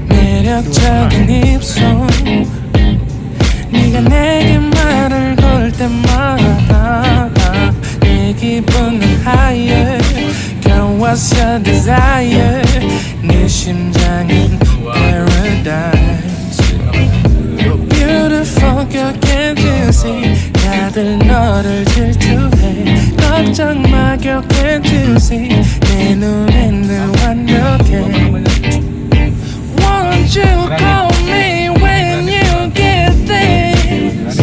매력적인 입술 네가 내게 말을 걸 때마다 내 기분은 higher Girl what's your desire 네 심장은 paradise You're beautiful girl can't you see 다들 너를 질투해 걱정 마 girl can't you see 내 눈엔 늘 완벽해 Won't you call me when you get this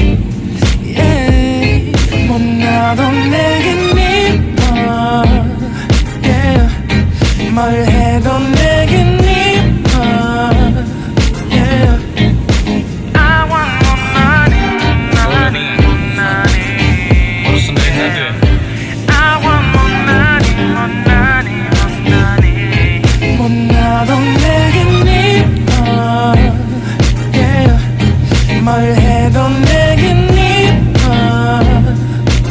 Yeah 못나도 내겐 이뻐 Yeah 뭘 해도 내겐 이뻐 Yeah I want more money I want more money 못나도 내겐 Yeah, 뭘 해도 내겐 이뻐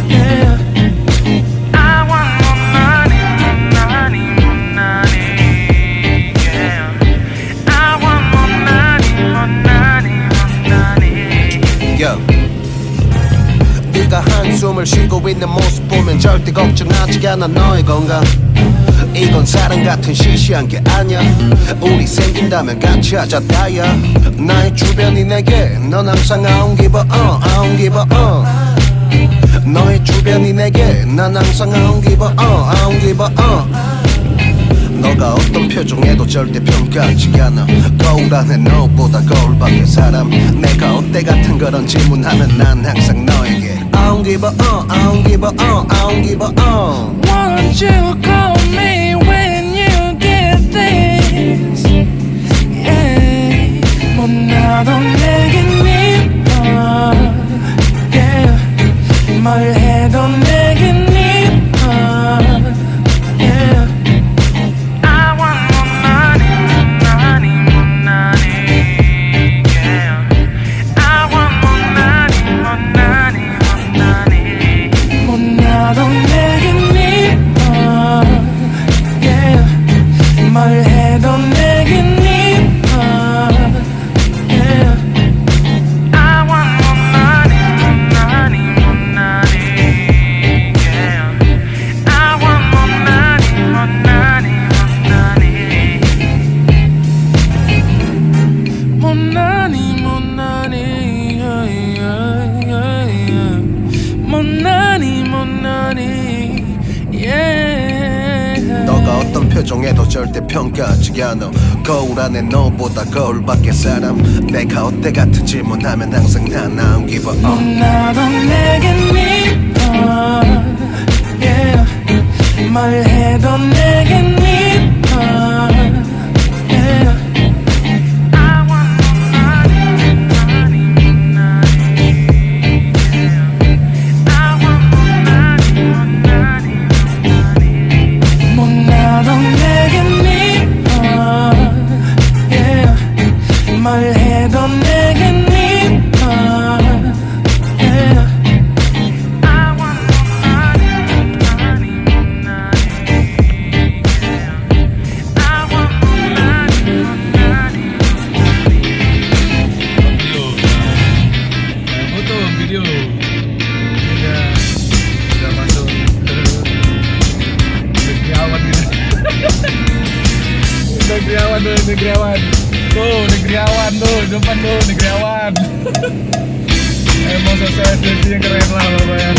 Yeah, I want more money Yeah, I want more money Yo. 네가 한숨을 쉬고 있는 모습 보면 절대 걱정하지 않아 너의 건강 이건 사랑 같은 시시한 게 아니야 우리 생긴다면 같이 하자 다야 나의 주변이 내게 넌 항상 I don't give a I don't give a 너의 주변이 내게 난 항상 I don't give a I don't give a 너가 어떤 표정에도 절대 평가하지 않아 거울 안에 너보다 거울 밖의 사람 내가 어때 같은 그런 질문하면 난 항상 너에게 I don't give a I don't give a I don't give a Won't you call me when you get this Yeah 못나도 내겐 이뻐 Yeah 뭘 해도 내겐 이뻐 Yeah I want more money Yeah I want more money 못나도 내겐 이뻐 너가 어떤 표정에도 절대 평가하지 않아. 거울 안에 너보다 거울 밖의 사람. 내가 어때 같은 질문하면 항상 다 나온 give up. 나도 내겐 미워 yeah. 말해도 내겐 미워 yeah. 말해도 내겐 미워 yeah. Foto video udah masuk negeri awan gitu. Negeri awan tuh, negeri awan. Tuh, negeri awan tuh, depan tuh, negeri awan. Emang sosialisasi yang keren lah pokoknya.